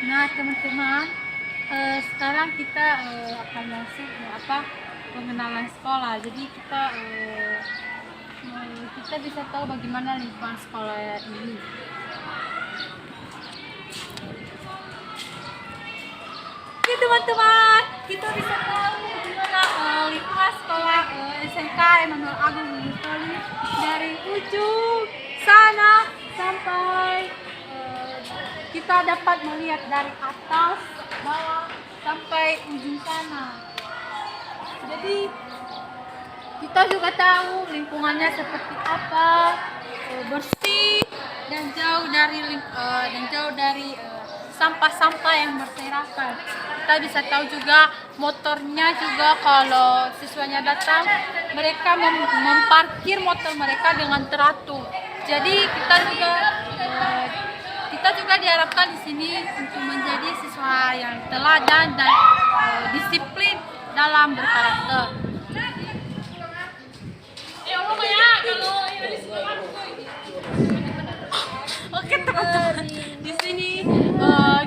Nah, teman-teman, sekarang kita akan masuk pengenalan sekolah. Jadi kita bisa tahu bagaimana lingkungan sekolah ini. Oke teman-teman, kita bisa tahu bagaimana lingkungan sekolah SMK Immanuel Agung Mutoli dari ujung sana sampai kita dapat melihat dari atas, bawah, sampai ujung sana. Jadi kita juga tahu lingkungannya seperti apa, bersih dan jauh dari sampah-sampah yang berserakan. Kita bisa tahu juga motornya juga kalau siswanya datang, mereka memparkir motor mereka dengan teratur. Jadi kita juga diharapkan di sini untuk menjadi siswa yang teladan dan disiplin dalam berkarakter. Oke teman-teman, di sini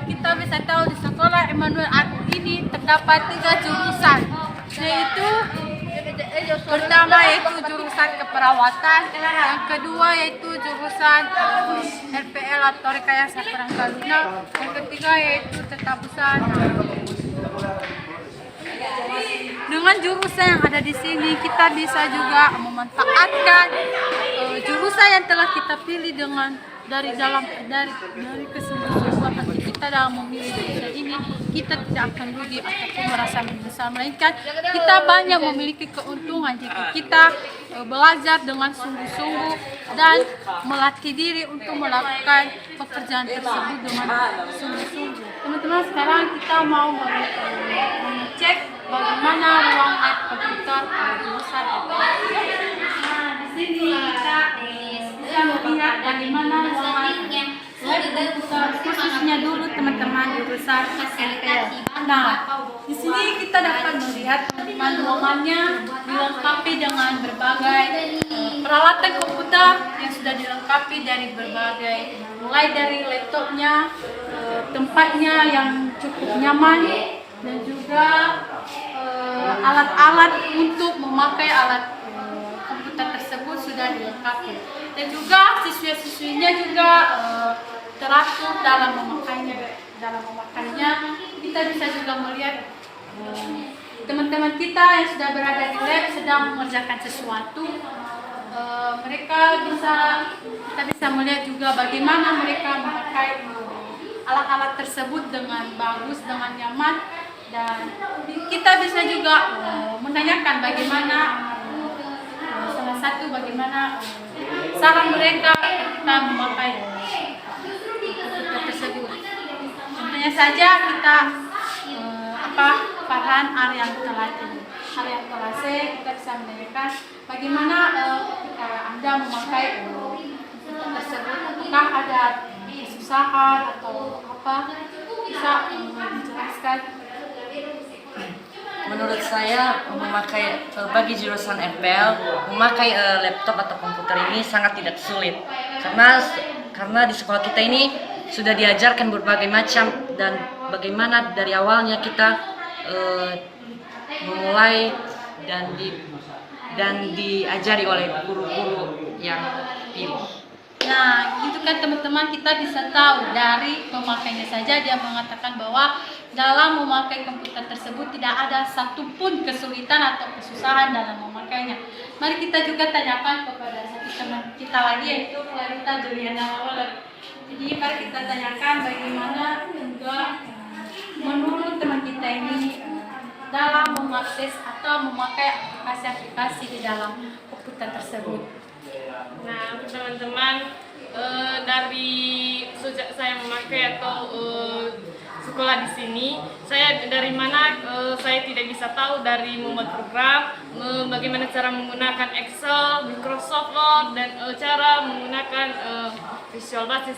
kita bisa tahu di sekolah Immanuel Agung ini terdapat 3 jurusan, yaitu pertama yaitu jurusan keperawatan, yang kedua yaitu jurusan RPL atau rekayasa perangkat lunak, yang ketiga yaitu tata busana. Dengan jurusan yang ada di sini kita bisa juga memanfaatkan jurusan yang telah kita pilih dari kesungguhan hati kita dalam memilih jurusan ini. Kita tidak akan rugi ataupun merasa menyesal, melainkan kita banyak memiliki keuntungan jika kita belajar dengan sungguh-sungguh dan melatih diri untuk melakukan pekerjaan tersebut dengan sungguh-sungguh. Teman-teman, sekarang kita mau mengecek bagaimana ruang lab komputer jurusan itu. Nah, di sini kita bisa melihat bagaimana ruang lab komputer khususnya dulu teman-teman jurusan SMK. Nah, di sini kita dapat melihat ruangannya dilengkapi dengan berbagai peralatan komputer yang sudah dilengkapi dari berbagai, mulai dari laptopnya, tempatnya yang cukup nyaman, dan juga alat-alat untuk memakai alat komputer tersebut sudah dilengkapi, dan juga siswa-siswinya juga teratur dalam memakainya. Kita bisa juga melihat teman-teman kita yang sudah berada di lab sedang mengerjakan sesuatu. Kita bisa melihat juga bagaimana mereka memakai alat-alat tersebut dengan bagus, dengan nyaman, dan kita bisa juga menanyakan bagaimana saran mereka ketika memakai komputer tersebut. Tentunya saja kita Farhan Aryan Telase, kita bisa menanyakan bagaimana ketika Anda memakai komputer tersebut, apakah ada kesusahan atau apa, bisa menjelaskan. Menurut saya bagi jurusan FPL memakai laptop atau komputer ini sangat tidak sulit, karena di sekolah kita ini sudah diajarkan berbagai macam, dan bagaimana dari awalnya kita memulai dan diajari oleh guru-guru yang pilih. Nah, itu kan teman-teman, kita bisa tahu dari pemakainya saja. Dia mengatakan bahwa dalam memakai komputer tersebut tidak ada satupun kesulitan atau kesusahan dalam memakainya. Mari kita juga tanyakan kepada satu teman kita lagi, yaitu Clarita Juliana Waller. Jadi mari kita tanyakan bagaimana juga menurut teman kita ini dalam mengakses atau memakai aplikasi-aplikasi di dalam komputer tersebut. Nah, teman-teman, dari sejak saya memakai atau sekolah di sini, saya tidak bisa tahu dari membuat program, bagaimana cara menggunakan Excel, Microsoft Word, dan cara menggunakan Visual Basic.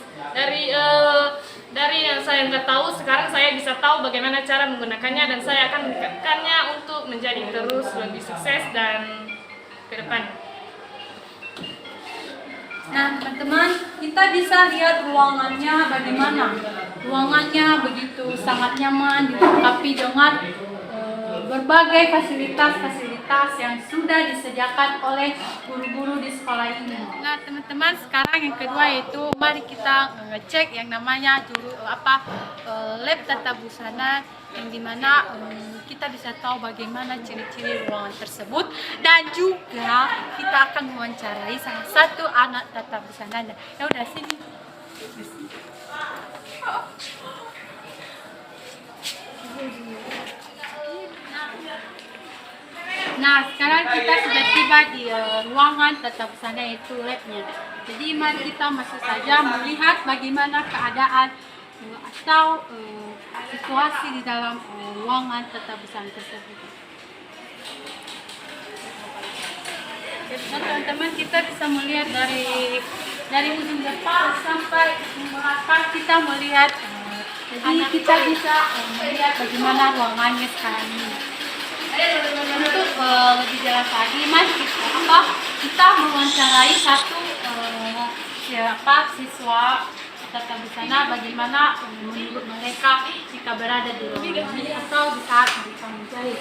Dari yang saya nggak tahu, sekarang saya bisa tahu bagaimana cara menggunakannya, dan saya akan meningkatkannya untuk menjadi terus lebih sukses dan ke depan. Nah, teman-teman, kita bisa lihat ruangannya bagaimana. Ruangannya begitu sangat nyaman, dilengkapi dengan berbagai fasilitas-fasilitas yang sudah disediakan oleh guru-guru di sekolah ini. Nah, teman-teman, sekarang yang kedua yaitu mari kita ngecek yang namanya lab tata busana, yang dimana kita bisa tahu bagaimana ciri-ciri ruangan tersebut, dan juga kita akan mewawancarai salah satu anak tata busana. Ya udah sini. Nah, sekarang kita sudah tiba di ruangan tata busana, yaitu labnya. Jadi mari kita masuk saja melihat bagaimana keadaan atau situasi di dalam ruangan tata busana tersebut. Nah, teman-teman, kita bisa melihat dari ujung depan sampai ujung belakang, kita melihat. Jadi kita bisa melihat bagaimana ruangannya sekarang ini. Untuk lebih jelas lagi, mas kita mewawancarai satu siswa tata busana, bagaimana menurut mereka jika berada di ruangan ini atau di saat mereka menjahit.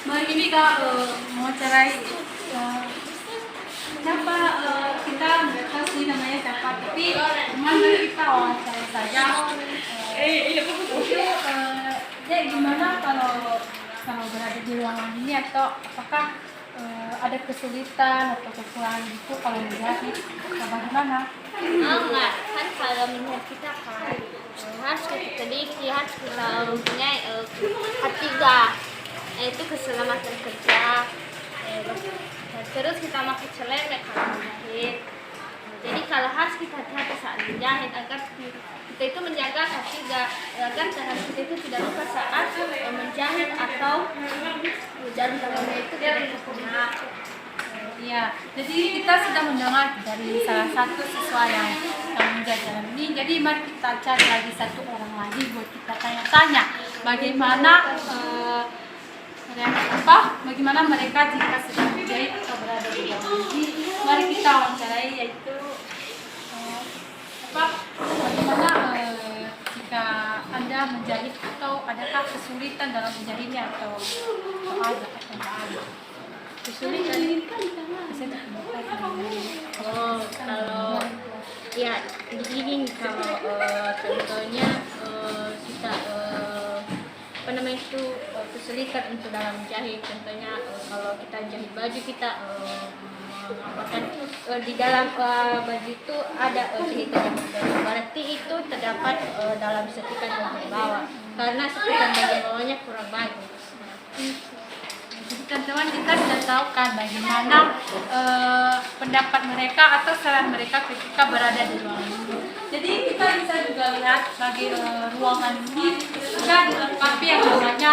Mari kita mewawancarai siapa, kita nggak tahu sih namanya siapa, tapi mari kita wawancarai saja. Jadi gimana kalau berada di ruangan ini, atau apakah ada kesulitan atau kekurangan itu kalau menjahit, bagaimana? Enggak, kan kalau minat kita kan harus kita teliti, harus kita mempunyai ketiga, yaitu keselamatan kerja. Terus kita pakai celemek kalau menjahit. Jadi kalau harus kita hati-hati saat menjahit agar kita itu menjaga ketiga, agar tangan kita itu tidak luka saat menjahit atau jarum tangannya itu tidak kena. Ya, jadi kita sudah mendengar dari salah satu siswa yang menjadi dalam ini. Jadi mari kita cari lagi satu orang lagi buat kita tanya-tanya bagaimana bagaimana mereka jika sedang menjahit atau berada di dalam ini. Mari kita wawancarai, yaitu bagaimana jika Anda menjahit, atau adakah kesulitan dalam menjahitnya, atau ada atau tidak ada kesulitan? Kalau ya begini, kalau contohnya kita kesulitan untuk dalam jahit. Contohnya kalau kita jahit baju, kita di dalam baju itu ada jahitan yang berbeda, berarti itu terdapat dalam setikan bagian bawah, karena setikan bagian bawahnya kurang bagus. Teman-teman, kita sudah tahu kan bagaimana pendapat mereka atau saran mereka ketika berada di ruangan ini. Jadi kita bisa juga lihat bagi ruangan ini juga dilengkapi yang namanya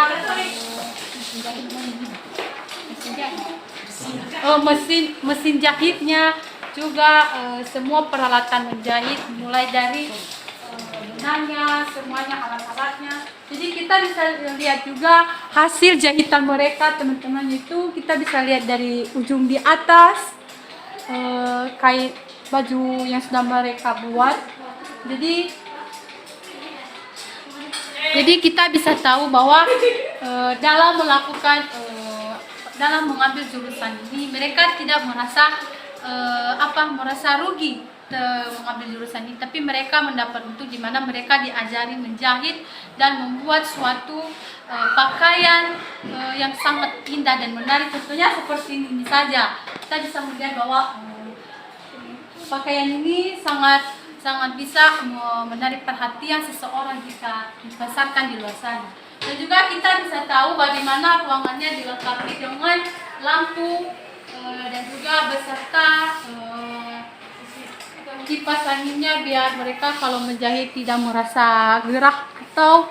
mesin jahitnya, juga semua peralatan menjahit, mulai dari benangnya, semuanya, alat-alatnya. Jadi kita bisa lihat juga hasil jahitan mereka, teman-teman. Itu kita bisa lihat dari ujung di atas kain baju yang sudah mereka buat. Jadi kita bisa tahu bahwa dalam mengambil jurusan ini, mereka tidak merasa rugi mengambil jurusan ini, tapi mereka mendapat untung di mana mereka diajari menjahit dan membuat suatu pakaian yang sangat indah dan menarik. Tentunya seperti ini saja kita bisa melihat bahwa pakaian ini sangat bisa menarik perhatian seseorang jika dipasarkan di luar sana. Dan juga kita bisa tahu bagaimana ruangannya dilengkapi dengan lampu dan juga beserta kipas anginnya, biar mereka kalau menjahit tidak merasa gerah atau